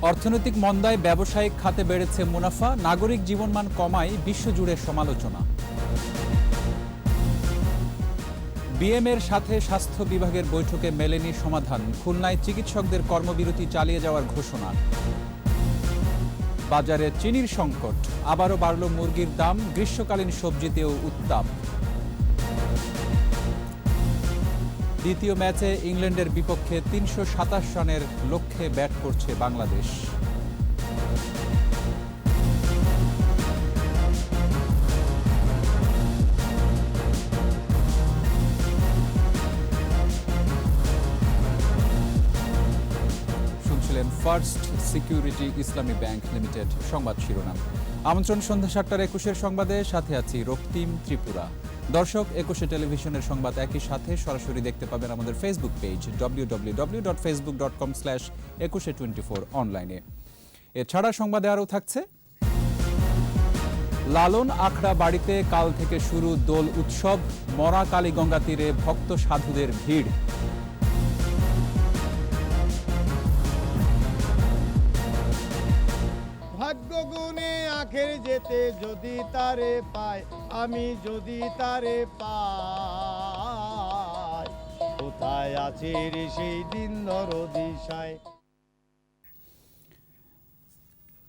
অর্থনৈতিক মন্দায় ব্যবসায়িক খাতে বেড়েছে মুনাফা, নাগরিক জীবনমান কমায় বিশ্বজুড়ে সমালোচনা। বিএমএর সাথে স্বাস্থ্য বিভাগের বৈঠকে মেলেনি সমাধান, খুলনায় চিকিৎসকদের কর্মবিরতি চালিয়ে যাওয়ার ঘোষণা। বাজারে চিনির সংকট, আবারও বাড়ল মুরগির দাম, গ্রীষ্মকালীন সবজিতেও উত্তাপ। দ্বিতীয় ম্যাচে ইংল্যান্ডের বিপক্ষে ৩২৭ রানের লক্ষ্যে ব্যাট করছে বাংলাদেশ। শুনছিলেন ফার্স্ট সিকিউরিটি ইসলামী ব্যাংক লিমিটেড সংবাদ শিরোনাম। আমন্ত্রণ সন্ধ্যা ৭:২১ সংবাদে, সাথে আছি রক্তিম ত্রিপুরা। দর্শক, ২১ টেলিভিশনের সংবাদ একই সাথে সরাসরি দেখতে পাবেন আমাদের ফেসবুক পেজ www.facebook.com/2124 অনলাইনে। এছাড়া সংবাদে আরও থাকছে, লালন আখড়া বাড়িতে কাল থেকে শুরু দোল উৎসব, মরা কালীগঙ্গা তীরে ভক্ত সাধুদের ভিড়। ভাগ্য গুণে আখের যেতে যদি তারে পায়, আমি যদি তারে পাই, কোথায় আছে রে সেই দিন নরদিশায়।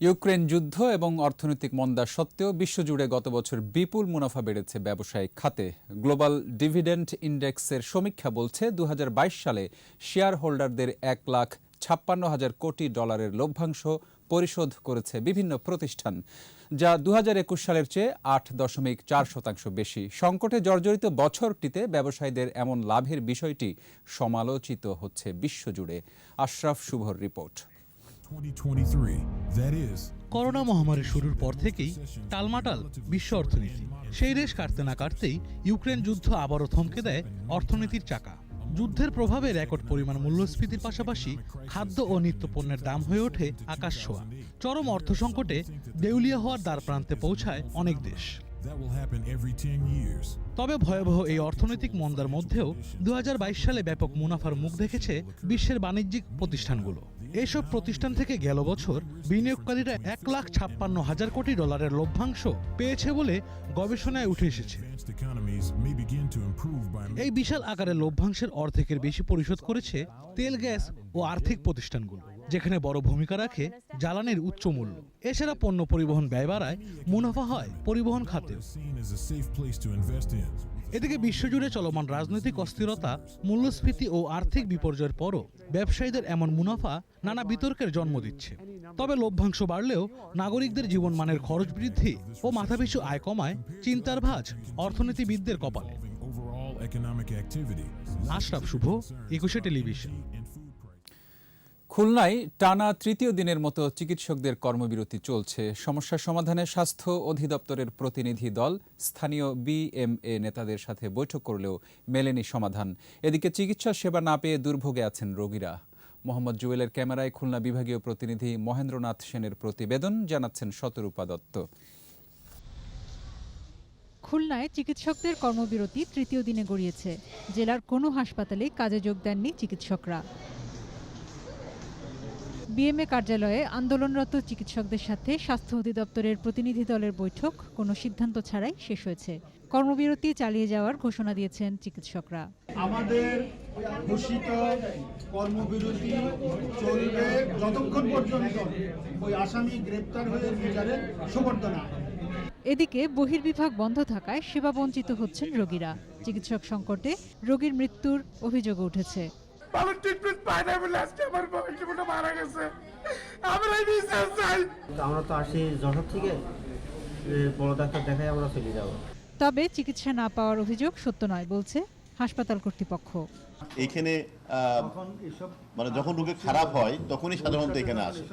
ইউক্রেন যুদ্ধ এবং অর্থনৈতিক মন্দা সত্ত্বেও বিশ্বজুড়ে গত বছর বিপুল মুনাফা বেড়েছে ব্যবসায়িক খাতে। গ্লোবাল ডিভিডেন্ড ইন্ডেক্সের সমীক্ষা বলছে ২০২২ সালে শেয়ার হোল্ডারদের $1,56,000 কোটি লভ্যাংশ পরিশোধ করেছে বিভিন্ন প্রতিষ্ঠান, যা ২০২১ সালের চেয়ে ৮.৪% বেশি। সংকটে জর্জরিত বছরটিতে ব্যবসায়ীদের এমন লাভের বিষয়টি সমালোচিত হচ্ছে বিশ্বজুড়ে। আশরাফ শুভর রিপোর্ট। করোনা মহামারী শুরুর পর থেকেই টালমাটাল বিশ্ব অর্থনীতি। সেই রেশ কাটতে না কাটতেই ইউক্রেন যুদ্ধ আবারও থমকে দেয় অর্থনীতির চাকা। যুদ্ধের প্রভাবে রেকর্ড পরিমাণ মূল্যস্ফীতির পাশাপাশি খাদ্য ও নিত্যপণ্যের দাম হয়ে ওঠে আকাশ ছোঁয়া। চরম অর্থ সংকটে দেউলিয়া হওয়ার দ্বার প্রান্তে পৌঁছায় অনেক দেশ। তবে ভয়াবহ এই অর্থনৈতিক মন্দার মধ্যেও ২০২২ সালে ব্যাপক মুনাফার মুখ দেখেছে বিশ্বের বাণিজ্যিক প্রতিষ্ঠানগুলো। এসব প্রতিষ্ঠান থেকে গেল বছর বিনিয়োগকারীরা $1,56,000 কোটি লভ্যাংশ পেয়েছে বলে গবেষণায় উঠে এসেছে। এই বিশাল আকারের লভ্যাংশের অর্ধেকের বেশি পরিশোধ করেছে তেল, গ্যাস ও আর্থিক প্রতিষ্ঠানগুলো, যেখানে বড় ভূমিকা রাখে জ্বালানির উচ্চ মূল্য। এছাড়া পণ্য পরিবহন ব্যয় বাড়ায় মুনাফা হয় পরিবহন খাতেও। এদিকে বিশ্বজুড়ে চলমান রাজনৈতিক অস্থিরতা, মূল্যস্ফীতি ও আর্থিক বিপর্যয়ের পরও ব্যবসায়ীদের এমন মুনাফা নানা বিতর্কের জন্ম দিচ্ছে। তবে লভ্যাংশ বাড়লেও নাগরিকদের জীবনমানের খরচ বৃদ্ধি ও মাথাপিছু আয় কমায় চিন্তার ভাঁজ অর্থনীতিবিদদের কপালে। আশরাফ শুভ, ২১ টেলিভিশন। খুলনায় টানা তৃতীয় দিনের মতো চিকিৎসকদের কর্মবিরতি চলছে। সমস্যা সমাধানে স্বাস্থ্য অধিদপ্তরের প্রতিনিধি দল স্থানীয় বিএমএ নেতাদের সাথে বৈঠক করলেও মেলেনি সমাধান। এদিকে চিকিৎসা সেবা না পেয়ে দুর্ভোগে আছেন রোগীরা। মোহাম্মদ জুয়েলের ক্যামেরায় খুলনা বিভাগীয় প্রতিনিধি মহেন্দ্রনাথ সেনের প্রতিবেদন, জানাচ্ছেন শতরূপা দত্ত। খুলনায় চিকিৎসকদের কর্মবিরতি তৃতীয় দিনে গড়িয়েছে। জেলার কোনো হাসপাতালে কাজে যোগ দেননি চিকিৎসকরা। বিএমএ কার্যালয়ে আন্দোলনরত চিকিৎসকদের সাথে স্বাস্থ্য অধিদপ্তরের প্রতিনিধি দলের বৈঠক কোনো সিদ্ধান্ত ছাড়াই শেষ হয়েছে। কর্মবিরতি চালিয়ে যাওয়ার ঘোষণা দিয়েছেন চিকিৎসকরা। আমাদের ঘোষিত কর্মবিরতি চলবে যতক্ষণ পর্যন্ত ওই আসামি গ্রেপ্তার হয়ে বিচারে সোপর্দ না হয়। এদিকে বহির্বিভাগ বন্ধ থাকায় সেবা বঞ্চিত হচ্ছেন রোগীরা। চিকিৎসক সংকটে রোগীর মৃত্যুর অভিযোগ উঠেছে। আমরা তো আসি যশোর থেকে, বড় ডাক্তার দেখাই আমরা চলে যাব। তবে চিকিৎসা না পাওয়ার অভিযোগ সত্য নয় বলছে হাসপাতাল কর্তৃপক্ষ। এইখানে মানে যখন রোগী খারাপ হয় তখনই সাধারণত এখানে আসে,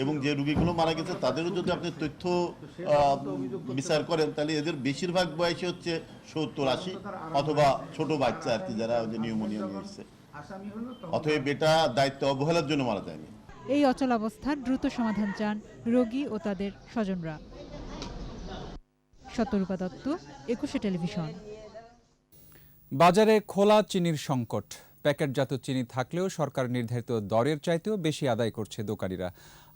এবং যে রোগীগুলো মারা গেছে তাদেরও যদি আপনি তথ্য বিচার করেন তাহলে এদের বেশিরভাগ বয়সী হচ্ছে 70-80, অথবা ছোট বাচ্চা আর কি, যারা নিউমোনিয়া নিয়ে এসছে, অথবা বেটা দায়িত্ব অবহেলার জন্য মারা যায়নি। এই অচলাবস্থার দ্রুত সমাধান চান রোগী ও তাদের স্বজনরা। শতরূপা দত্ত, ২১ টেলিভিশন। বাজারে খোলা চিনির সংকট, প্যাকেটজাত চিনি থাকলেও সরকার নির্ধারিত দরের চাইতেও বেশি আদায় করছে দোকানিরা।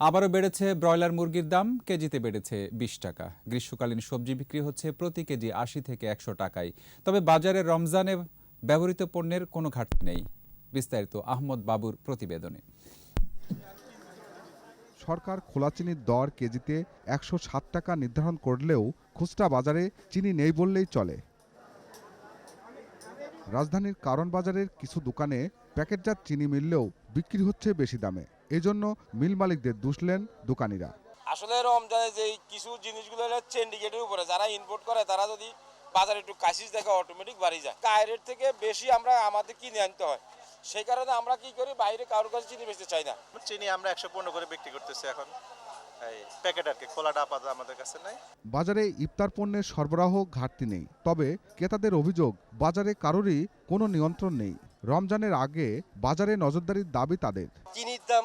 আবারও বেড়েছে ব্রয়লার মুরগির দাম, কেজিতে বেড়েছে 20 টাকা। গ্রীষ্মকালীন সবজি বিক্রি হচ্ছে প্রতি কেজি 80 থেকে 100 টাকায়। তবে বাজারে রমজানে ব্যবহৃত পণ্যের কোনো ঘাটতি নেই। বিস্তারিত আহমদ বাবুর প্রতিবেদনে। সরকার খোলা চিনির দর কেজিতে 107 টাকা নির্ধারণ করলেও খুচরা বাজারে চিনি নেই বললেই চলে। রাজধানীর কারণ বাজারের কিছু দোকানে প্যাকেটজাত চিনি মিললেও বিক্রি হচ্ছে বেশি দামে। এজন্য মিল মালিকদের দুষলেন দোকানিরা। আসলে রমজানে যে কিছু জিনিসগুলো হচ্ছে ইন্ডিকেটের উপরে, যারা ইম্পোর্ট করে তারা যদি বাজারে একটু কাশিস দেখে অটোমেটিক বাড়ি যায়। বাইরের থেকে বেশি আমরা আমাদের কিনে আনতে হয়, সেই কারণে আমরা কি করি, বাইরে কারোর কাছে চিনি বেচতে চাই না। চিনি আমরা 115 করে বিক্রি করতেছি এখন, এই প্যাকেট আর কি, খোলাটা আপাতত আমাদের কাছে নাই। বাজারে ইফতার পণ্যের সরবরাহ ঘাটতি নেই, তবে ক্রেতাদের অভিযোগ বাজারে কারোরই কোনো নিয়ন্ত্রণ নেই। রমজানের আগে বাজারে নজরদারির দাবি তাদের। চিনির দাম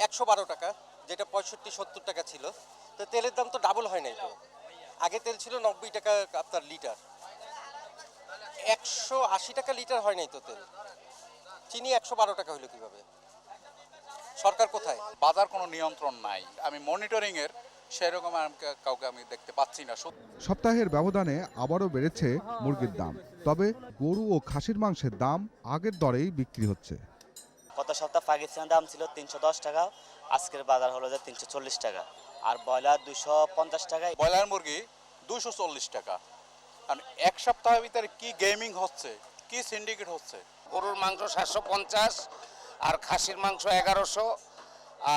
112 টাকা, যেটা 65-70 টাকা ছিল। তো তেলের দাম তো ডাবল হয় নাই তো, আগে তেল ছিল 90 টাকা আপনার লিটার, 180 টাকা লিটার হয় নাই তো তেল। চিনি 112 টাকা হলো কিভাবে? সরকার কোথায়? বাজার কোনো নিয়ন্ত্রণ নাই, আমি মনিটরিং এর সেরকম কাউকে আমি দেখতে পাচ্ছি না। সপ্তাহের ব্যবধানে আবারও বেড়েছে মুরগির দাম, তবে গরু ও খাসির মাংসের দাম আগের দরেই বিক্রি হচ্ছে। গত সপ্তাহ পাকিস্তানের দাম ছিল 310 টাকা, আজকের বাজার হলো যে 340 টাকা, আর ব্রয়লার 250 টাকা। ব্রয়লার মুরগি 240 টাকা। কারণ এক সপ্তাহের ভিতরে কি গেমিং হচ্ছে, কি সিন্ডিকেট হচ্ছে। গরুর মাংস 750, আর খাসির মাংস 1100,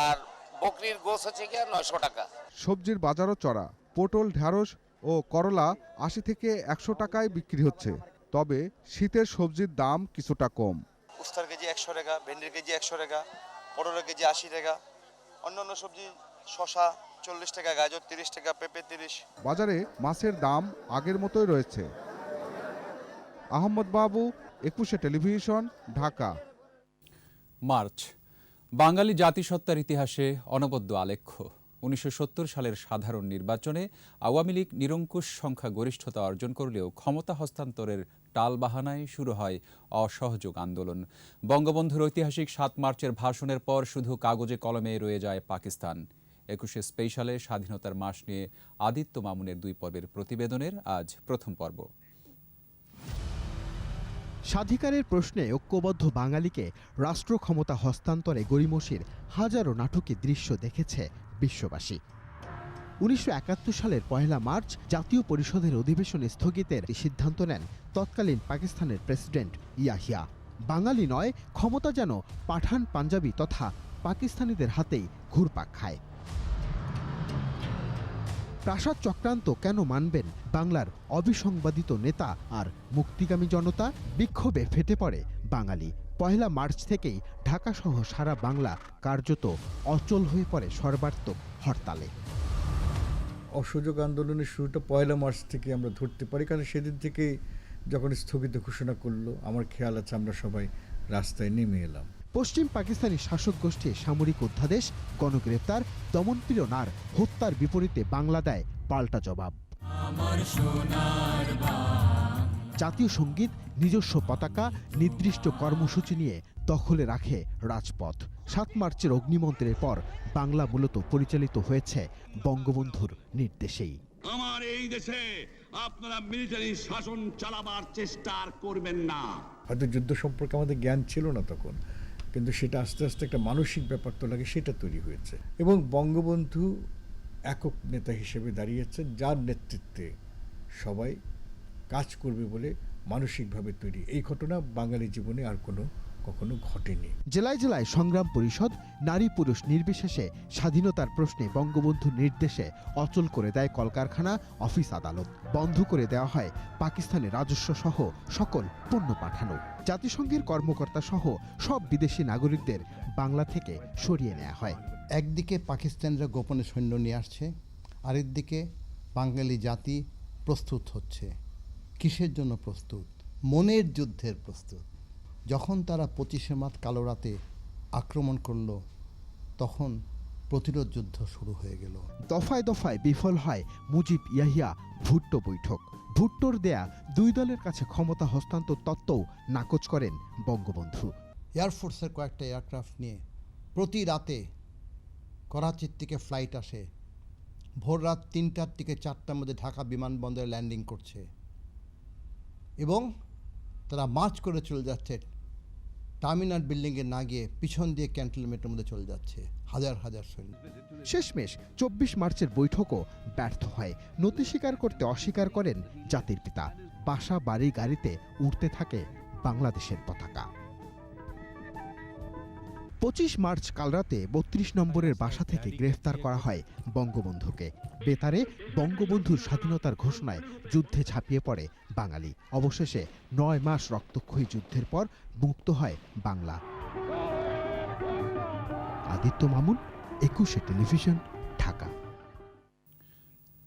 আর বকরির গোশ হচ্ছে কি 900 টাকা। সবজির বাজারও চড়া। পটল, ঢ্যাঁড়স ও করলা 80 থেকে 100 টাকায় বিক্রি হচ্ছে, তবে শীতের সবজির দাম কিছুটা কম। উস্তার কেজি 100 টাকা, ভেন্ডির কেজি 100 টাকা, পটলের কেজি 80 টাকা, অন্যান্য সবজি শসা 40 টাকা, গাজর 30 টাকা, পেঁপে 30। বাজারে মাছের দাম আগের মতোই রয়েছে। আহমদ বাবু, 21শে টেলিভিশন, ঢাকা। মার্চ বাঙালি জাতিসত্তার ইতিহাসে অনবদ্য আলেখ্য। 1970 সালের সাধারণ নির্বাচনে আওয়ামী লীগ নিরঙ্কুশ সংখ্যাগরিষ্ঠতা অর্জন করলেও ক্ষমতা হস্তান্তরের টালবাহানায় শুরু হয় অসহযোগ আন্দোলন। বঙ্গবন্ধুর ঐতিহাসিক 7 মার্চের ভাষণের পর শুধু কাগজে কলমে রয়ে যায় পাকিস্তান। 21শে স্পেশালে স্বাধীনতার মাস নিয়ে আদিত্য মামুনের 2 পর্বের প্রতিবেদনের আজ প্রথম পর্ব। স্বাধিকারের প্রশ্নে ঐক্যবদ্ধ বাঙালিকে রাষ্ট্র ক্ষমতা হস্তান্তরে গড়িমসির হাজারো নাটকীয় দৃশ্য দেখেছে বিশ্ববাসী। 1971 সালের 1 মার্চ জাতীয় পরিষদের অধিবেশন স্থগিতের সিদ্ধান্ত নেন তৎকালীন পাকিস্তানের প্রেসিডেন্ট ইয়াহিয়া। বাঙালি নয়, ক্ষমতা যেন পাঠান, পাঞ্জাবি তথা পাকিস্তানিদের হাতেই ঘুরপাক খায়। প্রাসাদ চক্রান্ত কেন মানবেন বাংলার অবিসংবাদিত নেতা আর মুক্তিকামী জনতা? বিক্ষোভে ফেটে পড়ে বাঙালি। 1 মার্চ থেকেই ঢাকাসহ সারা বাংলা কার্যত অচল হয়ে পড়ে সর্বাত্মক হরতালে। অসহযোগ আন্দোলনের শুরুটা 1 মার্চ থেকে আমরা ধরতে পারি, কারণ সেদিন থেকে যখন স্থগিত ঘোষণা করলো, আমার খেয়াল আছে আমরা সবাই রাস্তায় নেমে এলাম। পশ্চিম পাকিস্তানি শাসক গোষ্ঠীর সামরিক অধ্যাদেশ, গণগ্রেফতার, দমনপীড়ন আর হত্যার বিপরীতে বাংলা দেয় পাল্টা জবাব। জাতীয় সঙ্গীত, নিজস্ব পতাকা, নির্দিষ্ট কর্মসূচি নিয়ে দখলে রাখে রাজপথ। 7 মার্চের অগ্নিমন্ত্রের পর বাংলা মূলত পরিচালিত হয়েছে বঙ্গবন্ধুর নির্দেশেই। আমার এই দেশে আপনারা মিলিটারি শাসন চালাবার চেষ্টা করবেন না। হয়তো যুদ্ধ সম্পর্কে আমাদের জ্ঞান ছিল না তখন, কিন্তু সেটা আস্তে আস্তে একটা মানসিক ব্যাপার তো লাগে, সেটা তৈরি হয়েছে। এবং বঙ্গবন্ধু একক নেতা হিসেবে দাঁড়িয়েছেন, যার নেতৃত্বে সবাই কাজ করবে বলে মানসিকভাবে তৈরি। এই ঘটনা বাঙালি জীবনে আর কখনো ঘটেনি। জেলায় জেলায় সংগ্রাম পরিষদ নারী পুরুষ নির্বিশেষে স্বাধীনতার প্রশ্নে বঙ্গবন্ধুর নির্দেশে অচল করে দেয় কলকারখানা, অফিস আদালত। বন্ধ করে দেওয়া হয় পাকিস্তানের রাজস্ব সহ সকল পণ্য পাঠানো। জাতিসংঘের কর্মকর্তা সহ সব বিদেশি নাগরিকদের বাংলা থেকে সরিয়ে নেওয়া হয়। একদিকে পাকিস্তানিরা গোপনে সৈন্য নিয়ে আসছে, আরেকদিকে বাঙালি জাতি প্রস্তুত হচ্ছে। কিসের জন্য প্রস্তুত? মনের যুদ্ধের প্রস্তুত। যখন তারা 25শে মার্চ কালো রাতে আক্রমণ করলো, তখন প্রতিরোধ যুদ্ধ শুরু হয়ে গেল। দফায় দফায় বিফল হয় মুজিব ইয়াহিয়া ভুট্টো বৈঠক। ভুট্টোর দেয়া দুই দলের কাছে ক্ষমতা হস্তান্তর তত্ত্বও নাকচ করেন বঙ্গবন্ধু। এয়ারফোর্সের কয়েকটা এয়ারক্রাফট নিয়ে প্রতি রাতে করাচির থেকে ফ্লাইট আসে, ভোর রাত 3টার থেকে 4টার মধ্যে ঢাকা বিমানবন্দরে ল্যান্ডিং করছে এবং তারা মার্চ করে চলে যাচ্ছে, টার্মিনাল বিল্ডিংয়ে না গিয়ে পিছন দিয়ে ক্যান্টনমেন্টের মধ্যে চলে যাচ্ছে হাজার হাজার সৈন্য। শেষমেশ 24 মার্চের বৈঠকও ব্যর্থ হয়। নতি স্বীকার করতে অস্বীকার করেন জাতির পিতা। বাসা বাড়ি গাড়িতে উড়তে থাকে বাংলাদেশের পতাকা। 25 মার্চ কালরাতে 32 নম্বরের বাসা থেকে গ্রেফতার করা হয় বঙ্গবন্ধুকে। বেতারে বঙ্গবন্ধুর স্বাধীনতার ঘোষণায় যুদ্ধে ঝাঁপিয়ে পড়ে বাঙালি। অবশেষে 9 মাস রক্তক্ষয়ী যুদ্ধের পর মুক্ত হয় বাংলা। আদিত্য মামুন, 21 টেলিভিশন, ঢাকা।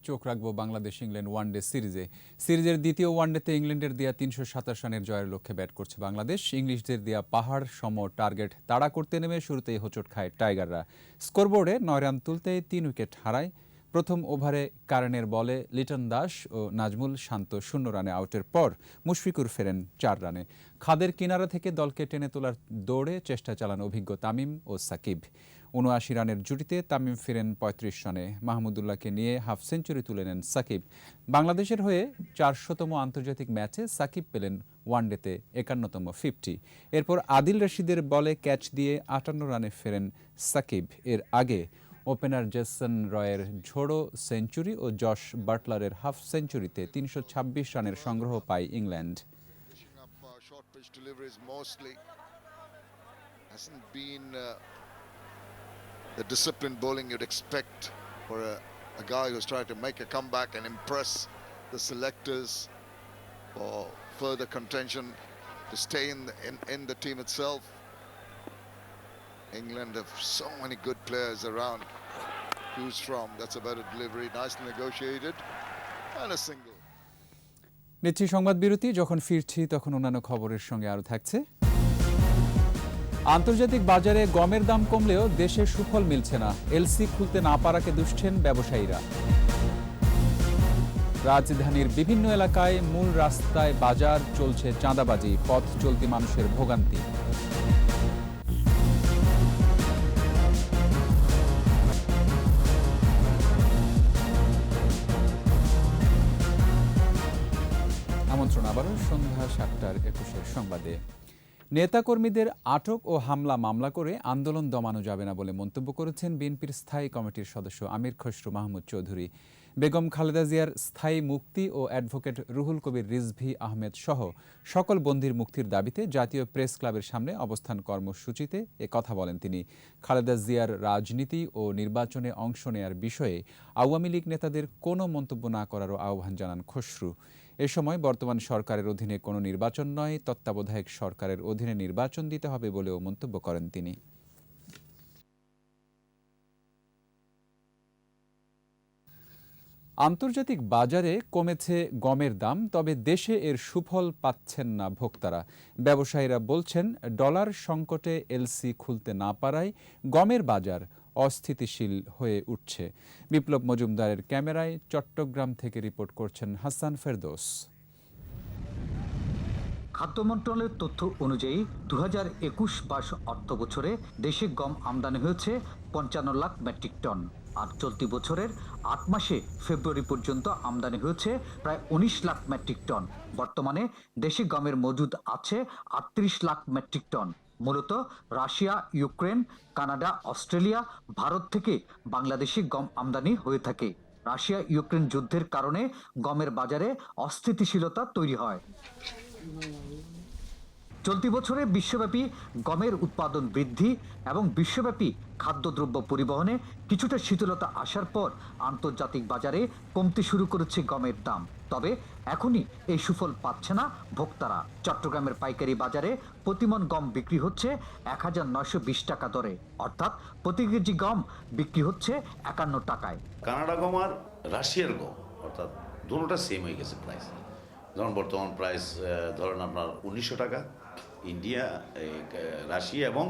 চোখ রাখবো বাংলাদেশ ইংল্যান্ড ওয়ানডে সিরিজের দ্বিতীয় ওয়ানডেতে ইংল্যান্ডের দেয়া 327 রানের জয়ের লক্ষ্যে ব্যাট করছে বাংলাদেশ। ইংলিশদের দেয়া পাহাড় সম টার্গেট তাড়া করতে নেমে শুরুতেই হোঁচট খায় টাইগাররা। স্কোরবোর্ডে 9 রান তুলতেই 3 উইকেট হারায়। প্রথম ওভারে কারেনের বলে লিটন দাস ও নাজমুল শান্ত 0 রানে আউটের পর মুশফিকুর ফেরেন 4 রানে। খাদের কিনারা থেকে দলকে টেনে তোলার দৌড়ে চেষ্টা চালান অভিজ্ঞ তামিম ও সাকিব। 79 রানের জুটিতে তামিম ফিরেন 35 রানে। মাহমুদুল্লাহকে নিয়ে হাফ সেঞ্চুরি তুলে নেন সাকিব। বাংলাদেশের হয়ে 400তম আন্তর্জাতিক ম্যাচে সাকিব পেলেন ওয়ানডেতে 51তম 50। এরপর আদিল রশিদের বলে ক্যাচ দিয়ে 58 রানে ফেরেন সাকিব। এর আগে ওপেনার জেসন রয়ের ঝোড়ো সেঞ্চুরি ও জশ বাটলারের হাফ সেঞ্চুরিতে 326 রানের সংগ্রহ পায় England. The disciplined bowling you'd expect for a guy who's trying to make a comeback and impress the selectors for further contention to stay in the team itself. England have so many good players around. Choose from. That's a better delivery. Nicely negotiated and a single. নিচ্ছি সংবাদ বিরতি। যখন ফিরছি তখন অন্যান্য খবরের সঙ্গে আরও থাকছে। আন্তর্জাতিক বাজারে গমের দাম কমলেও দেশে সুফল মিলছে না। এলসি খুলতে না পারাকে দুষছেন ব্যবসায়ীরা। রাজধানীর বিভিন্ন এলাকায় মূল রাস্তায় বাজার চলছে চাঁদাবাজি, পথ চলতি মানুষের ভোগান্তি। আমন্ত্রণ আবারও সন্ধ্যা 7:21 সংবাদে। নেতাকর্মীদের আটক ও হামলা মামলা করে আন্দোলন দমানো যাবে না বলে মন্তব্য করেছেন বিএনপির স্থায়ী কমিটির সদস্য আমির খসরু মাহমুদ চৌধুরী। বেগম খালেদা জিয়ার স্থায়ী মুক্তি ও অ্যাডভোকেট রুহুল কবির রিজভী আহমেদ সহ সকল বন্দীর মুক্তির দাবিতে জাতীয় প্রেস ক্লাবের সামনে অবস্থান কর্মসূচিতে কথা বলেন তিনি। খালেদা জিয়ার রাজনীতি ও নির্বাচনে অংশ নেয়ার বিষয়ে আওয়ামী লীগ নেতাদের কোনো মন্তব্য না করারও আহ্বান জানান খসরু। এ সময় বর্তমান সরকারের অধীনে কোনো নির্বাচন নয়, তত্ত্বাবধায়ক সরকারের অধীনে নির্বাচন দিতে হবে বলেও মন্তব্য করেন তিনি। আন্তর্জাতিক বাজারে কমেছে গমের দাম, তবে দেশে এর সুফল পাচ্ছেন না ভোক্তারা। ব্যবসায়ীরা বলছেন ডলার সংকটে এলসি খুলতে না পারায় গমের বাজার অস্থিতিশীল হয়ে উঠছে। বিপ্লব মজুমদারের ক্যামেরায় চট্টগ্রাম থেকে রিপোর্ট করছেন হাসান ফেরদৌস। খাদ্য মন্ত্রণালয়ের তথ্য অনুযায়ী 2021-22 অর্থ বছরে দেশে গম আমদানি হয়েছে 55 লাখ মেট্রিক টন। আর চলতি বছরের 8 মাসে ফেব্রুয়ারি পর্যন্ত আমদানি হয়েছে প্রায় 19 লাখ মেট্রিক টন। বর্তমানে দেশে গমের মজুদ আছে 38 লাখ মেট্রিক টন। মূলত Russia, Ukraine, Canada, Australia, Bharat থেকে বাংলাদেশে গম আমদানি হয়ে থাকে। রাশিয়া ইউক্রেন যুদ্ধের কারণে গমের বাজারে অস্থিতিশীলতা তৈরি হয়। চলতি বছরে বিশ্বব্যাপী গমের উৎপাদন বৃদ্ধি এবং বিশ্বব্যাপী খাদ্যদ্রব্য পরিবহনে কিছুটা শীতলতা আসার পর আন্তর্জাতিক বাজারে কমতে শুরু করেছে গমের দাম। তবে এখনই এই সুফল পাচ্ছে না ভোক্তারা। চট্টগ্রামের পাইকারি বাজারে প্রতিমন গম বিক্রি হচ্ছে 1920 টাকা দরে, অর্থাৎ প্রতি কেজি গম বিক্রি হচ্ছে 51 টাকায়। কানাডা গম আর রাশিয়ার গম অর্থাৎ দুটোটা সেম হয়ে গেছে প্রাইস। যেমন বর্তমান প্রাইস ধরেন আপনার 1900 টাকা, ইন্ডিয়া, রাশিয়া এবং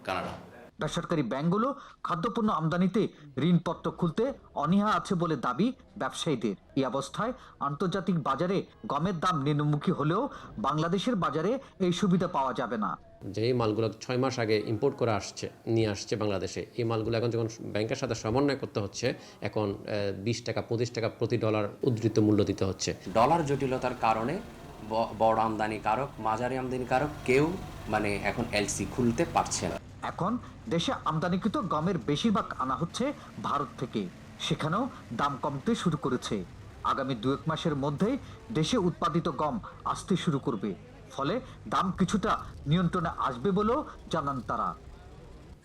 কানাডা বেসরকারি ব্যাংকগুলো খাদ্যপণ্য আমদানিতে ঋণপত্র খুলতে অনীহা আছে বলে দাবি ব্যবসায়ীদের। এই অবস্থায় আন্তর্জাতিক বাজারে গমের দাম নিম্নমুখী হলেও বাংলাদেশের বাজারে এই সুবিধা পাওয়া যাবে না। যে মালগুলো 6 মাস আগে ইম্পোর্ট করে নিয়ে আসছে বাংলাদেশে, এই মালগুলো এখন যখন ব্যাংকের সাথে সমন্বয় করতে হচ্ছে, এখন 20 টাকা 25 টাকা প্রতি ডলার উদ্ধৃত মূল্য দিতে হচ্ছে। ডলার জটিলতার কারণে বড় আমদানিকারক, মাঝারি আমদানিকারক কেউ এখন এলসি খুলতে পারছে না। এখন দেশে আমদানিকৃত গমের বেশিরভাগ আনা হচ্ছে ভারত থেকে, সেখানেও দাম কমতে শুরু করেছে। আগামী 2-1 মাসের মধ্যেই দেশে উৎপাদিত গম আসতে শুরু করবে, ফলে দাম কিছুটা নিয়ন্ত্রণে আসবে বলেও জানান তারা।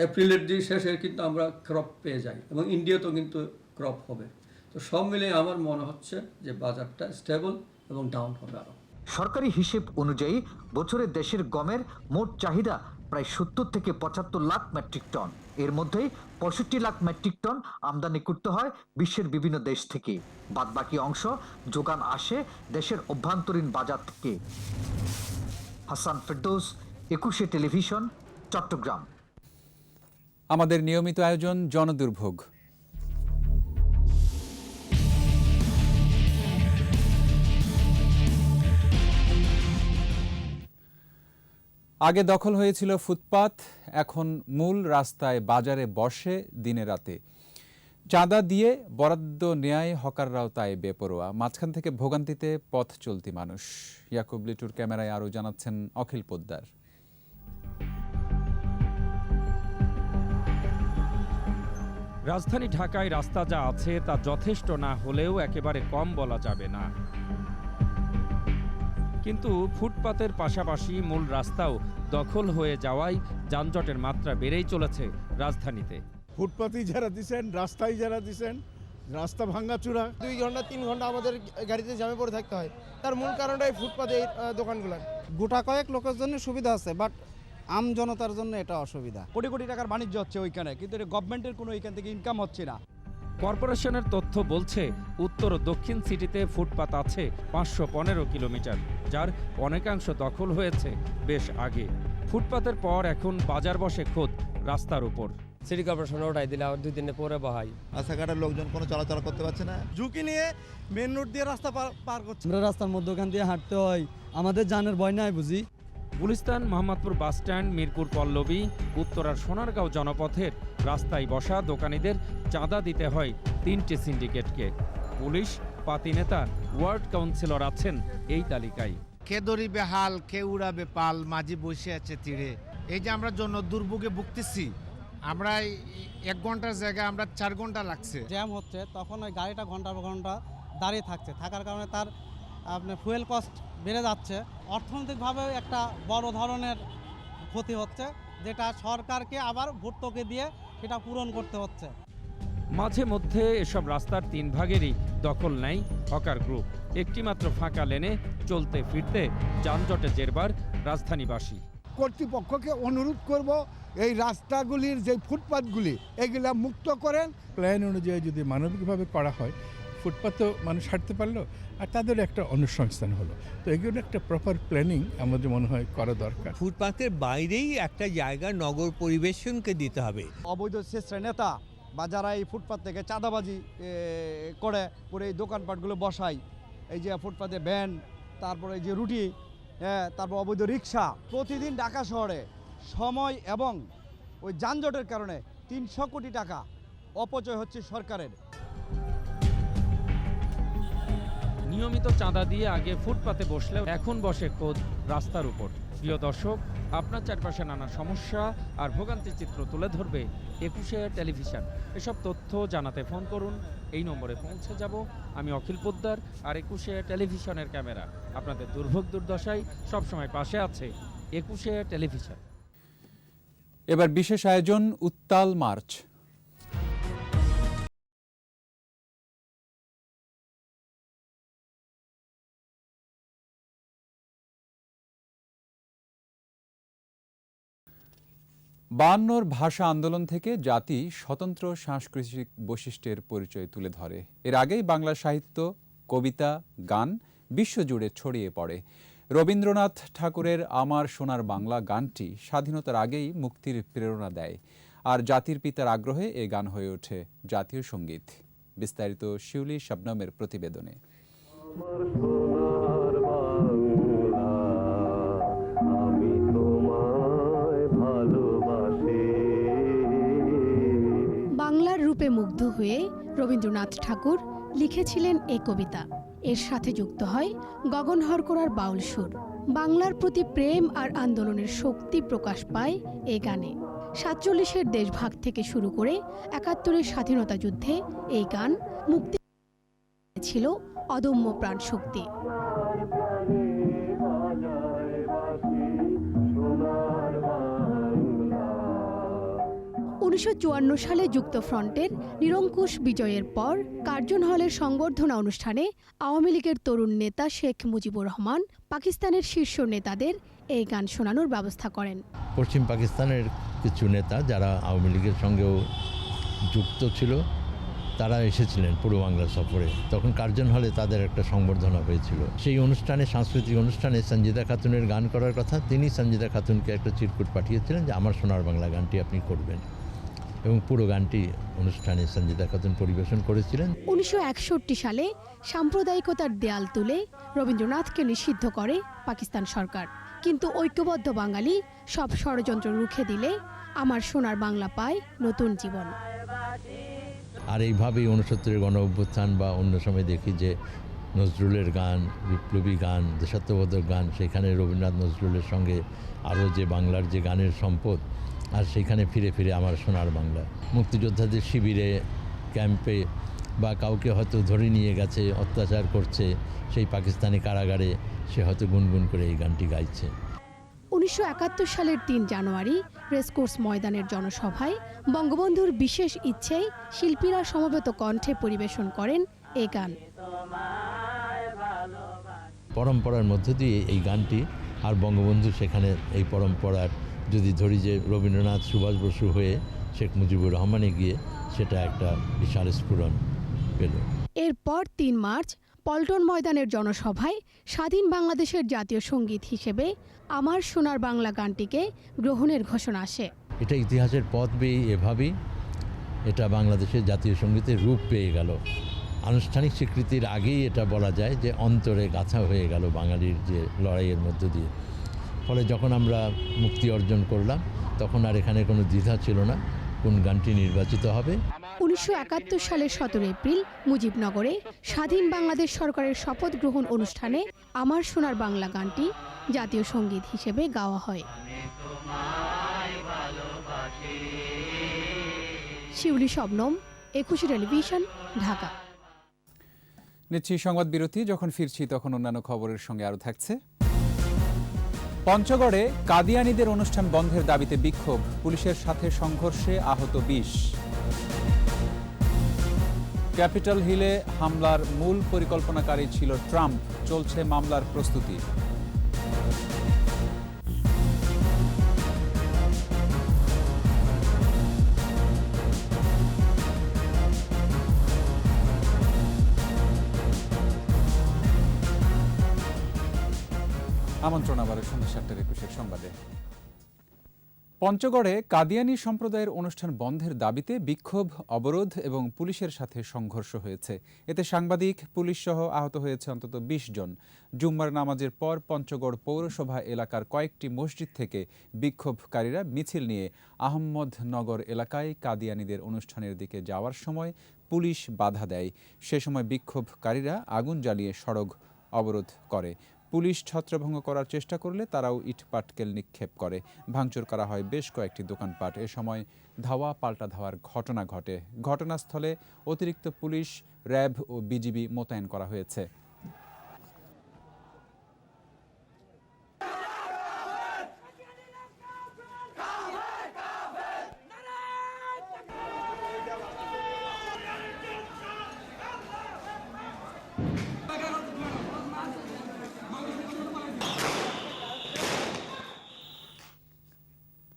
এপ্রিলের যে শেষে কিন্তু আমরা ক্রপ পেয়ে যাই এবং ইন্ডিয়াতেও কিন্তু ক্রপ হবে। তো সব মিলে আমার মনে হচ্ছে যে বাজারটা স্টেবল এবং ডাউন হবে আরো। সরকারি হিসেব অনুযায়ী বছরে দেশের গমের মোট চাহিদা প্রায় 70 থেকে 75 লাখ মেট্রিক টন। এর মধ্যেই 65 লাখ মেট্রিক টন আমদানি করতে হয় বিশ্বের বিভিন্ন দেশ থেকে। বাদবাকি অংশ যোগান আসে দেশের অভ্যন্তরীণ বাজার থেকে। হাসান ফেরদৌস, একুশে টেলিভিশন, চট্টগ্রাম। আমাদের নিয়মিত আয়োজন জনদুর্ভোগ। আগে দখল হয়েছিল ফুটপাত, এখন মূল রাস্তায় বাজারে বসে দিনে রাতে। চাঁদা দিয়ে বরাদ্দ নেয় হকাররাও তাই বেপরোয়া। মাঝখান থেকে ভোগান্তিতে পথ চলতি মানুষ। ইয়াকুব লিটুর ক্যামেরায় আরও জানাচ্ছেন অখিল পোদ্দার। রাজধানী ঢাকায় রাস্তা যা আছে তা যথেষ্ট না হলেও একেবারে কম বলা যাবে না, কিন্তু ফুটপাতের পাশাপাশি মূল রাস্তাও দখল হয়ে যাওয়ায় যানজটের মাত্রা বেড়েই চলেছে রাজধানীতে। ফুটপাতেই যারা দিচ্ছেন, রাস্তায় যারা দিচ্ছেন, রাস্তা ভাঙাচুরা। 2 ঘন্টা 3 ঘন্টা আমাদের গাড়িতে জ্যামে পড়ে থাকতে হয়। তার মূল কারণটাই ফুটপাতে এই দোকানগুলোর। গোটা কয়েক লোকের জন্য সুবিধা আছে, বাট আম জনতার জন্য এটা অসুবিধা। কোটি কোটি টাকার বাণিজ্য হচ্ছে ওইখানে, কিন্তু গভর্নমেন্টের কোনো ওইখান থেকে ইনকাম হচ্ছে না। কর্পোরেশনের তথ্য বলছে উত্তর ও দক্ষিণ সিটিতে ফুটপাত আছে 515 কিলোমিটার, যার অনেকাংশ দখল হয়েছে বেশ আগে। ফুটপাতের পর এখন বাজার বসে খোদ রাস্তার উপর। সিটি কর্পোরেশন ওটাই দিলে আবার 2 দিনে পরে বহাই। রাস্তাঘাটের লোকজন কোনো চলাচল করতে পারছে না, ঝুঁকি নিয়ে মেন রোড দিয়ে রাস্তা পার করছে। আমরা রাস্তার মধ্যখান দিয়ে হাঁটতে হয়, আমাদের জানের ভয় নাই বুঝি। গুলিস্তান, মোহাম্মদপুর বাসস্ট্যান্ড, মিরপুর পল্লবী, উত্তরার সোনারগাঁও জনপথের রাস্তায় বসা দোকানীদের চাঁদা দিতে হয় 3টে সিন্ডিকেটকে। পুলিশ, পাতি নেতা, ওয়ার্ড কাউন্সিলর আছেন এই তালিকায়। কে ধরিবে হাল, কে উড়াবে পাল, মাঝি বসে আছে তীরে। এই যে আমরা জন্য দুর্ভোগে ভুগতেছি, আমরা 1 ঘন্টার জায়গায় আমরা 4 ঘন্টা লাগছে। জ্যাম হচ্ছে, তখন ওই গাড়িটা ঘন্টার পর ঘন্টা দাঁড়িয়ে থাকার কারণে তার আপনার ফুয়েল কস্ট বেড়ে যাচ্ছে। অর্থনৈতিকভাবে একটা বড় ধরনের ক্ষতি হচ্ছে, যেটা সরকারকে আবার ভর্তুকি দিয়ে সেটা পূরণ করতে হচ্ছে। মাঝে মধ্যে এসব রাস্তার 3 ভাগেরই দখল নেয় হকার গ্রুপ। একটি মাত্র ফাঁকা লেনে চলতে ফিরতে যানজটে জেরবার রাজধানীবাসী। কর্তৃপক্ষকে অনুরোধ করব, এই রাস্তাগুলির যে ফুটপাতগুলি এগুলা মুক্ত করেন। প্ল্যান অনুযায়ী যদি মানবিকভাবে করা হয়, ফুটপাত তো মানুষ হাঁটতে পারলো, আর তাদের একটা অনুসংস্থান হলো। তো এগুলো একটা প্রপার প্ল্যানিং আমাদের মনে হয় করা দরকার। ফুটপাতের বাইরেই একটা জায়গা নগর পরিবেশনকে দিতে হবে। অবৈধ শ্রেষ্ঠ নেতা বা যারা এই ফুটপাত থেকে চাঁদাবাজি করে এই দোকানপাটগুলো বসায়, এই যে ফুটপাতে ভ্যান, তারপরে এই যে রুটি, তারপর অবৈধ রিক্সা, প্রতিদিন ঢাকা শহরে সময় এবং ওই যানজটের কারণে 300 কোটি টাকা অপচয় হচ্ছে সরকারের। নিয়মিত চাঁদা দিয়ে আগে ফুটপাতে বসলেও এখন বসে খোদ রাস্তার উপর। প্রিয় দর্শক, আপনার চারপাশে নানা সমস্যা আর ভোগান্তির চিত্র তুলে ধরবে একুশে টেলিভিশন। এসব তথ্য জানাতে ফোন করুন, এই নম্বরে পৌঁছে যাব আমি অখিল পোদ্দার। আর একুশে টেলিভিশনের ক্যামেরা আপনাদের দুর্ভোগ দুর্দশায় সবসময় পাশে আছে একুশে টেলিভিশন। এবার বিশেষ আয়োজন উত্তাল মার্চ। বায়ান্নর ভাষা আন্দোলন থেকে জাতি স্বতন্ত্র সাংস্কৃতিক বৈশিষ্ট্যের পরিচয় তুলে ধরে। এর আগেই বাংলা সাহিত্য, কবিতা, গান বিশ্বজুড়ে ছড়িয়ে পড়ে। রবীন্দ্রনাথ ঠাকুরের আমার সোনার বাংলা গানটি স্বাধীনতার আগেই মুক্তির প্রেরণা দেয়। আর জাতির পিতার আগ্রহে এ গান হয়ে ওঠে জাতীয় সঙ্গীত। বিস্তারিত শিউলি শবনমের প্রতিবেদনে। বাংলার রূপে মুগ্ধ হয়ে রবীন্দ্রনাথ ঠাকুর লিখেছিলেন এই কবিতা। এর সাথে যুক্ত হয় গগনহর করার বাউল সুর। বাংলার প্রতি প্রেম আর আন্দোলনের শক্তি প্রকাশ পায় এই গানে। ৪৭-এর দেশভাগ থেকে শুরু করে ৭১-এর স্বাধীনতা যুদ্ধে এই গান মুক্তি ছিল অদম্য প্রাণ শক্তি। ১৯৫৪ সালে যুক্তফ্রন্টের নিরঙ্কুশ বিজয়ের পর কার্জন হলের সংবর্ধনা অনুষ্ঠানে আওয়ামী লীগের তরুণ নেতা শেখ মুজিবুর রহমান পাকিস্তানের শীর্ষ নেতাদের এই গান শোনানোর ব্যবস্থা করেন। পশ্চিম পাকিস্তানের কিছু নেতা যারা আওয়ামী লীগের সঙ্গেও যুক্ত ছিল তারা এসেছিলেন পূর্ব বাংলা সফরে। তখন কার্জন হলে তাদের একটা সংবর্ধনা হয়েছিল। সেই অনুষ্ঠানে, সাংস্কৃতিক অনুষ্ঠানে সঞ্জিদা খাতুনের গান করার কথা, তিনি সঞ্জিদা খাতুনকে একটা চিরকুট পাঠিয়েছিলেন যে আমার সোনার বাংলা গানটি আপনি করবেন, এবং পুরো গানটি অনুষ্ঠানে সঞ্জিদা খাতুন পরিবেশন করেছিলেন। ১৯৬১ সালে সাম্প্রদায়িকতার দেয়াল তুলে রবীন্দ্রনাথকে নিষিদ্ধ করে পাকিস্তান সরকার। কিন্তু ঐক্যবদ্ধ বাঙালি সব ষড়যন্ত্র রুখে দিলে আমার সোনার বাংলা পায় নতুন জীবন। আর এইভাবেই ৬৯-এর গণ অভ্যুত্থান বা অন্য সময় দেখি যে নজরুলের গান, বিপ্লবী গান, দেশাত্মবোধক গান, সেখানে রবীন্দ্রনাথ নজরুলের সঙ্গে আরও যে বাংলার যে গানের সম্পদ, আর সেখানে ফিরে ফিরে আমার সোনার বাংলা। মুক্তিযোদ্ধাদের শিবিরে, ক্যাম্পে বা কাউকে হয়তো ধরে নিয়ে গেছে, অত্যাচার করছে, সেই পাকিস্তানি কারাগারে সে হয়তো গুনগুন করে এই গানটি গাইছে। ১৯৭১ সালের ৩ জানুয়ারি রেসকোর্স ময়দানের জনসভায় বঙ্গবন্ধুর বিশেষ ইচ্ছেই শিল্পীরা সমবেত কণ্ঠে পরিবেশন করেন এই গান। পরম্পরার মধ্য দিয়ে এই গানটি, আর বঙ্গবন্ধু সেখানে এই পরম্পরার, যদি ধরি যে রবীন্দ্রনাথ সুভাষ বসু হয়ে শেখ মুজিবুর রহমানে গিয়ে সেটা একটা বিশাল স্ফুরণ পেল। এরপর ৩ মার্চ পল্টন ময়দানের জনসভায় স্বাধীন বাংলাদেশের জাতীয় সঙ্গীত হিসেবে আমার সোনার বাংলা গানটিকে গ্রহণের ঘোষণা আসে। এটা ইতিহাসের পথ বেয়ে এভাবেই এটা বাংলাদেশের জাতীয় সঙ্গীতের রূপ পেয়ে গেল। আনুষ্ঠানিক স্বীকৃতির আগেই এটা বলা যায় যে অন্তরে গাঁথা হয়ে গেল বাঙালির যে লড়াইয়ের মধ্য দিয়ে। ফলে যখন আমরা মুক্তি অর্জন করলাম তখন আর এখানে কোনো দ্বিধা ছিল না কোন গানটি নির্বাচিত হবে। ১৯৭১ সালের ১৭ এপ্রিল মুজিবনগরে স্বাধীন বাংলাদেশ সরকারের শপথ গ্রহণ অনুষ্ঠানে আমার সোনার বাংলা গানটি জাতীয় সঙ্গীত হিসেবে গাওয়া হয়। শিউলি শবনম, একুশে টেলিভিশন, ঢাকা। নিচ্ছি সংবাদ বিরতি। যখন ফিরছি তখন অন্যান্য খবরের সঙ্গে আরও থাকছে। পঞ্চগড়ে কাদিয়ানীদের অনুষ্ঠান বন্ধের দাবিতে বিক্ষোভ, পুলিশের সাথে সংঘর্ষে আহত ২০। ক্যাপিটল হিলে হামলার মূল পরিকল্পনাকারী ছিল ট্রাম্প, চলছে মামলার প্রস্তুতি। আমন্ত্রণ আবার সন্ধ্যা ৭:২১ সংবাদে। পঞ্চগড়ে কাদিয়ানী সম্প্রদায়ের অনুষ্ঠান বন্ধের দাবিতে বিক্ষোভ, অবরোধ এবং পুলিশের সাথে সংঘর্ষ হয়েছে। এতে সাংবাদিক, পুলিশ সহ আহত হয়েছে অন্তত ২০ জন। জুম্মার নামাজের পর পঞ্চগড় পৌরসভা এলাকার কয়েকটি মসজিদ থেকে বিক্ষোভকারীরা মিছিল নিয়ে আহমদনগর এলাকায় কাদিয়ানীদের অনুষ্ঠানের দিকে যাওয়ার সময় পুলিশ বাধা দেয়। সে সময় বিক্ষোভকারীরা আগুন জ্বালিয়ে সড়ক অবরোধ করে। পুলিশ ছত্রভঙ্গ করার চেষ্টা করলে তারাও ইটপাটকেল নিক্ষেপ করে। ভাঙচুর করা হয় বেশ কয়েকটি দোকানপাট। এ সময় ধাওয়া পাল্টা ধাওয়ার ঘটনা ঘটে। ঘটনাস্থলে অতিরিক্ত পুলিশ, র্যাব ও বিজিবি মোতায়েন করা হয়েছে।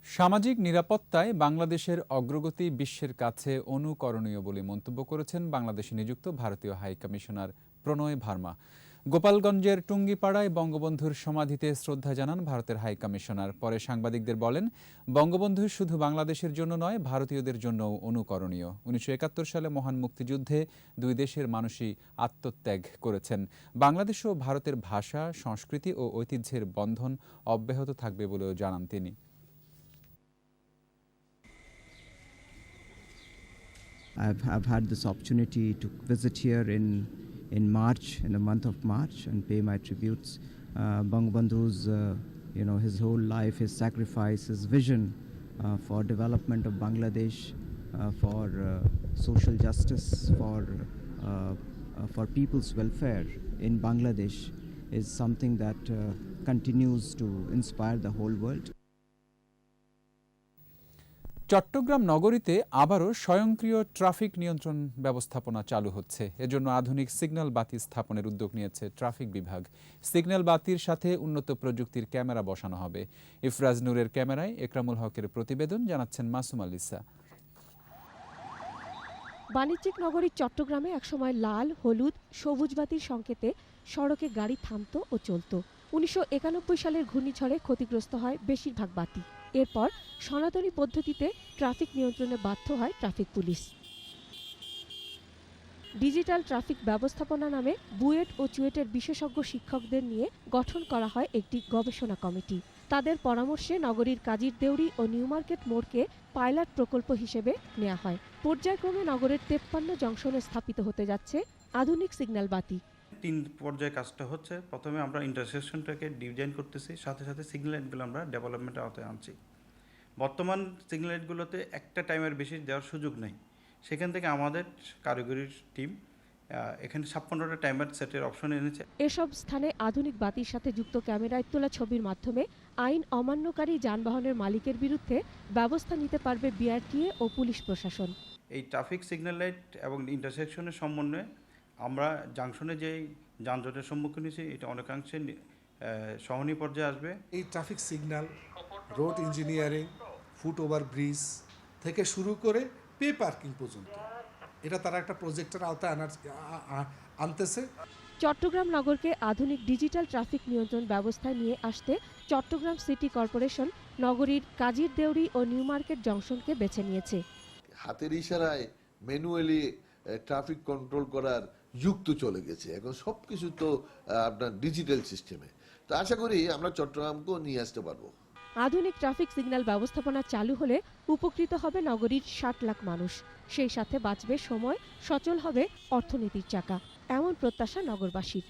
সামাজিক নিরাপত্তায় বাংলাদেশের অগ্রগতি বিশ্বের কাছে অনুকরণীয় বলে মন্তব্য করেছেন বাংলাদেশে নিযুক্ত ভারতীয় হাই কমিশনার প্রণয় ভার্মা। গোপালগঞ্জের টুঙ্গিপাড়ায় বঙ্গবন্ধুর সমাধিতে শ্রদ্ধা জানান ভারতের হাই কমিশনার। পরে সাংবাদিকদের বলেন, বঙ্গবন্ধু শুধু বাংলাদেশের জন্য নয়, ভারতীয়দের জন্যও অনুকরণীয়। 1971 সালে মহান মুক্তিযুদ্ধে দুই দেশের মানুষই আত্মত্যাগ করেছেন। বাংলাদেশ ও ভারতের ভাষা, সংস্কৃতি ও ঐতিহ্যের বন্ধন অব্যাহত থাকবে বলেও জানান তিনি। I've had this opportunity to visit here in March, in the month of March, and pay my tributes. Bangabandhu's, his whole life, his sacrifice, his vision for development of Bangladesh, for social justice, for people's welfare in Bangladesh is something that continues to inspire the whole world. Chittagong নগরীতে আবারও স্বয়ংক্রিয় traffic নিয়ন্ত্রণ ব্যবস্থাপনা চালু হচ্ছে। এজন্য আধুনিক signal বাতি স্থাপনের উদ্যোগ নিয়েছে ট্রাফিক বিভাগ। সিগন্যাল বাতির সাথে উন্নত প্রযুক্তির ক্যামেরা বসানো হবে। ইফরাজ নূরের ক্যামেরায় একরামুল হকের প্রতিবেদন, জানাচ্ছেন মাসুম আলিসা। বাণিজ্যিক নগরী চট্টগ্রামে একসময় লাল, হলুদ, সবুজ বাতির সংকেতে সড়কে গাড়ি থামতো ও চলত। 1991 সালের ঘূর্ণিঝড়ে ক্ষতিগ্রস্ত হয় বেশিরভাগ বাতি। এরপর সনাতনী পদ্ধতিতে ট্রাফিক নিয়ন্ত্রণে বাধ্য হয় ট্রাফিক পুলিশ। ডিজিটাল ট্রাফিক ব্যবস্থাপনা নামে বুয়েট ও চুয়েটের বিশেষজ্ঞ শিক্ষকদের নিয়ে গঠন করা হয় একটি গবেষণা কমিটি। তাদের পরামর্শে নগরীর কাজীর দেউরি ও নিউ মার্কেট মোড়কে পাইলট প্রকল্প হিসেবে নেওয়া হয়। পর্যায়ক্রমে নগরের 53 জংশনে স্থাপিত হতে যাচ্ছে আধুনিক সিগন্যাল বাতি। 3 পর্যায়ে কাজটা হচ্ছে। প্রথমে আমরা ইন্টারসেকশনটাকে ডিজাইন করতেছি, সাথে সাথে সিগন্যাল লাইটগুলো আমরা ডেভেলপমেন্টের আওতায় আনছি। বর্তমান সিগন্যাল লাইটগুলোতে একটা টাইমের বেশি দেওয়ার সুযোগ নেই। সেখান থেকে আমাদের কারিগরির টিম এখানে 56টা টাইমার সেটের অপশন এনেছে। এসব স্থানে আধুনিক বাতির সাথে যুক্ত ক্যামেরায় তোলা ছবির মাধ্যমে আইন অমান্যকারী যানবাহনের মালিকের বিরুদ্ধে ব্যবস্থা নিতে পারবে বিআরটিএ ও পুলিশ প্রশাসন। এই ট্রাফিক সিগন্যাল লাইট এবং ইন্টারসেকশনের সমন্বয়ে আমরা জাংশনে যে যানজটের সম্মুখীন হয়েছি, এটা অনেকাংশে সহনীয় পর্যায়ে আসবে। এই traffic signal, road engineering, foot over bridge থেকে শুরু করে পে পার্কিং পর্যন্ত এটা তারা একটা প্রজেক্টের আওতায় আনতেছে। চট্টগ্রাম নগরকে আধুনিক ডিজিটাল ট্রাফিক নিয়ন্ত্রণ ব্যবস্থায় নিয়ে আসতে চট্টগ্রাম সিটি কর্পোরেশন নগরীর কাজীর দেউরি ও নিউ মার্কেট জংশনকে বেছে নিয়েছে। হাতের ইশারায় ম্যানুয়ালি ট্রাফিক কন্ট্রোল করার যুগ তো চলে গেছে, এখন সব কিছু তো আপনার ডিজিটাল সিস্টেমে। তো আশা করি আমরা চট্টগ্রামকেও নিয়ে আসতে পারবো। আধুনিক ট্রাফিক সিগন্যাল ব্যবস্থাপনা চালু হলে উপকৃত হবে নগরীর 60 লাখ মানুষ। সেই সাথে বাঁচবে সময়, সচল হবে অর্থনীতির চাকা, এমন প্রত্যাশা নগরবাসীর।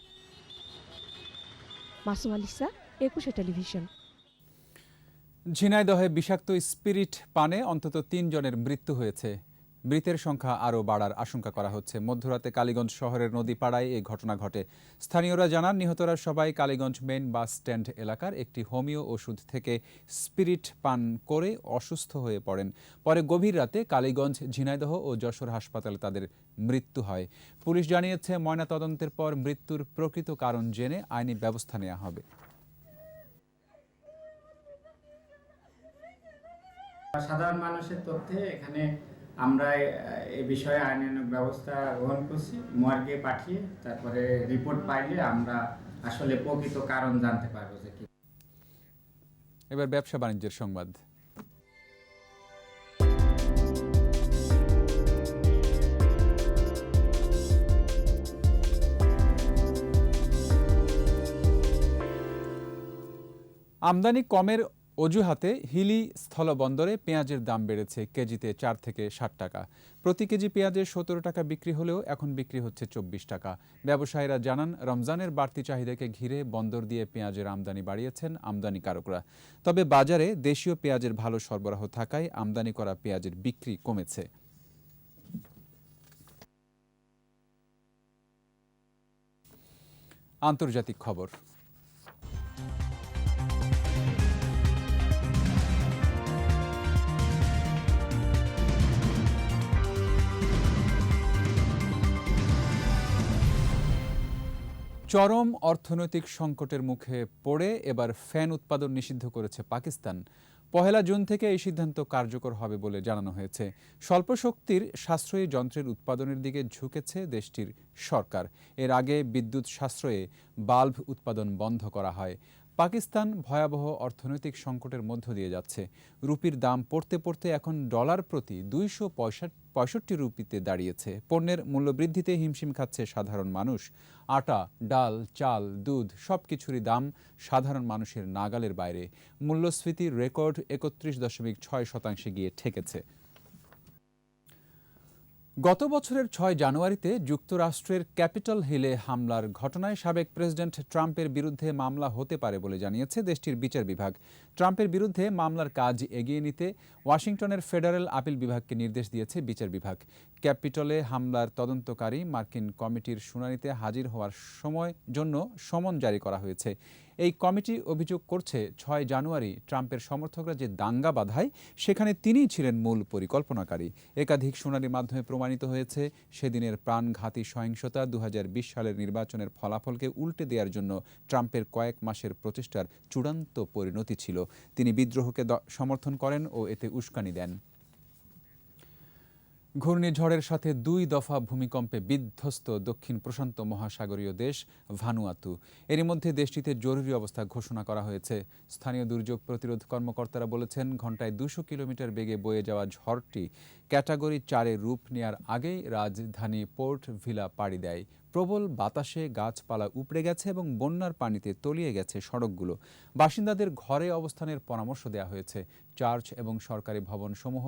মাসুম আলিসা, 21 টেলিভিশন। ঝিনাইদহে বিষাক্ত স্পিরিট পানে অন্তত 3 জনের মৃত্যু হয়েছে। মৃতের সংখ্যা আরও বাড়ার আশঙ্কা করা হচ্ছে। মধ্যরাতে কালীগঞ্জ শহরের নদীপাড়ায় এই ঘটনা ঘটে। স্থানীয়রা জানান, নিহতরা সবাই কালীগঞ্জ মেইন বাস স্ট্যান্ড এলাকার একটি হোমিও ওষুধ থেকে স্পিরিট পান করে অসুস্থ হয়ে পড়েন। পরে গভীর রাতে কালীগঞ্জ, ঝিনাইদহ ও যশোর হাসপাতালে তাদের মৃত্যু হয়। পুলিশ জানিয়েছে, ময়নাতদন্তের পর মৃত্যুর প্রকৃত কারণ জেনে আইনি ব্যবস্থা নেওয়া হবে। সাধারণ মানুষের তথ্যে এখানে আমরা এই বিষয়ে আইনানুগ ব্যবস্থা গ্রহণ করছি, মর্গে পাঠিয়ে তারপরে রিপোর্ট পাইলে আমরা আসলে প্রকৃত কারণ জানতে পারবো যে কি। এবার ব্যবসা বাণিজ্যের সংবাদ। আমদানি কমের অজুহাতে হিলি স্থলবন্দরে পেঁয়াজের দাম বেড়েছে কেজিতে 4 থেকে 60 টাকা। প্রতি কেজি পেঁয়াজের 17 টাকা বিক্রি হলেও এখন বিক্রি হচ্ছে 24 টাকা। ব্যবসায়ীরা জানান, রমজানের বাড়তি চাহিদাকে ঘিরে বন্দর দিয়ে পেঁয়াজের আমদানি বাড়িয়েছেন আমদানিকারকরা। তবে বাজারে দেশীয় পেঁয়াজের ভালো সরবরাহ থাকায় আমদানি করা পেঁয়াজের বিক্রি কমেছে। আন্তর্জাতিক খবর। চরম অর্থনৈতিক সংকটের মুখে পড়ে এবার ফ্যান উৎপাদন নিষিদ্ধ করেছে পাকিস্তান। 1 জুন থেকে এই সিদ্ধান্ত কার্যকর হবে বলে জানানো হয়েছে। স্বল্প শক্তির সাশ্রয়ী যন্ত্রের উৎপাদনের দিকে ঝুঁকেছে দেশটির সরকার। এর আগে বিদ্যুৎ সাশ্রয়ে বাল্ব উৎপাদন বন্ধ করা হয়। পাকিস্তান ভয়াবহ অর্থনৈতিক সংকটের মধ্য দিয়ে যাচ্ছে। রুপির দাম পড়তে পড়তে এখন ডলার প্রতি 265 রুপিতে দাঁড়িয়েছে। পণ্যের মূল্যবৃদ্ধিতে হিমশিম খাচ্ছে সাধারণ মানুষ। আটা, ডাল, চাল, দুধ সবকিছুরই দাম সাধারণ মানুষের নাগালের বাইরে। মূল্যস্ফীতির রেকর্ড 31.6% গিয়ে ঠেকেছে। গত বছরের 6 জানুয়ারিতে যুক্তরাষ্ট্রের ক্যাপিটল হিলে হামলার ঘটনায় সাবেক প্রেসিডেন্ট ট্রাম্পের বিরুদ্ধে মামলা হতে পারে বলে জানিয়েছে দেশটির বিচার বিভাগ। ট্রাম্পের বিরুদ্ধে মামলার কাজ এগিয়ে নিতে ওয়াশিংটনের ফেডারেল আপিল বিভাগকে নির্দেশ দিয়েছে বিচার বিভাগ। ক্যাপিটলে হামলার তদন্তকারী মার্কিন কমিটির শুনানিতে হাজির হওয়ার জন্য সমন জারি করা হয়েছে। এই কমিটি অভিযোগ করছে 6 জানুয়ারি ট্রাম্পের সমর্থকরা যে দাঙ্গা বাধায় সেখানে তিনিই ছিলেন মূল পরিকল্পনাকারী। একাধিক শুনানির মাধ্যমে প্রমাণিত হয়েছে সেদিনের প্রাণঘাতী সহিংসতা 2020 সালের নির্বাচনের ফলাফলকে উল্টে দেওয়ার জন্য ট্রাম্পের কয়েক মাসের প্রচেষ্টার চূড়ান্ত পরিণতি ছিল। তিনি বিদ্রোহকে সমর্থন করেন ও এতে উস্কানি দেন। ঘূর্ণিঝড়ের সাথে 2 দফা ভূমিকম্পে বিধ্বস্ত দক্ষিণ প্রশান্ত মহাসাগরীয় দেশ ভানুয়াতু। এরই মধ্যে দেশটিতে জরুরি অবস্থা ঘোষণা করা হয়েছে। স্থানীয় দুর্যোগ প্রতিরোধ কর্মকর্তারা বলেছেন, ঘণ্টায় 200 কিলোমিটার বেগে বয়ে যাওয়া ঝড়টি ক্যাটাগরি 4-এ রূপ নেওয়ার আগেই রাজধানী পোর্ট ভিলা পাড়ি দেয়। প্রবল বাতাসে গাছপালা উপড়ে গেছে এবং বন্যার পানিতে তলিয়ে গেছে সড়কগুলো। বাসিন্দাদের ঘরে অবস্থানের পরামর্শ দেওয়া হয়েছে। চার্চ এবং সরকারি ভবনসমূহ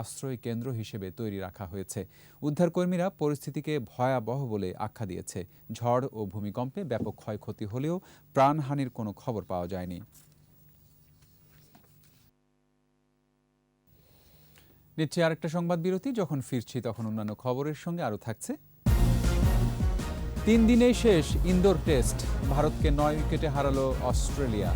আশ্রয় কেন্দ্র হিসেবে তৈরি রাখা হয়েছে। উদ্ধারকর্মীরা পরিস্থিতিকে ভয়াবহ বলে আখ্যা দিয়েছে। ঝড় ও ভূমিকম্পে ব্যাপক ক্ষয়ক্ষতি হলেও প্রাণহানির কোনো খবর পাওয়া যায়নি। নিচ্ছে আরেকটা সংবাদ বিরতি। যখন ফিরছি তখন অন্যান্য খবরের সঙ্গে আরও থাকছে। 3 দিনেই শেষ ইনডোর টেস্ট। ভারতকে 9 উইকেটে হারালো অস্ট্রেলিয়া।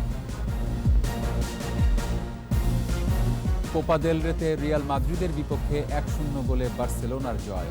কোপা দেল রেতে রিয়াল মাদ্রিদের বিপক্ষে 1-0 গোলে বার্সেলোনার জয়।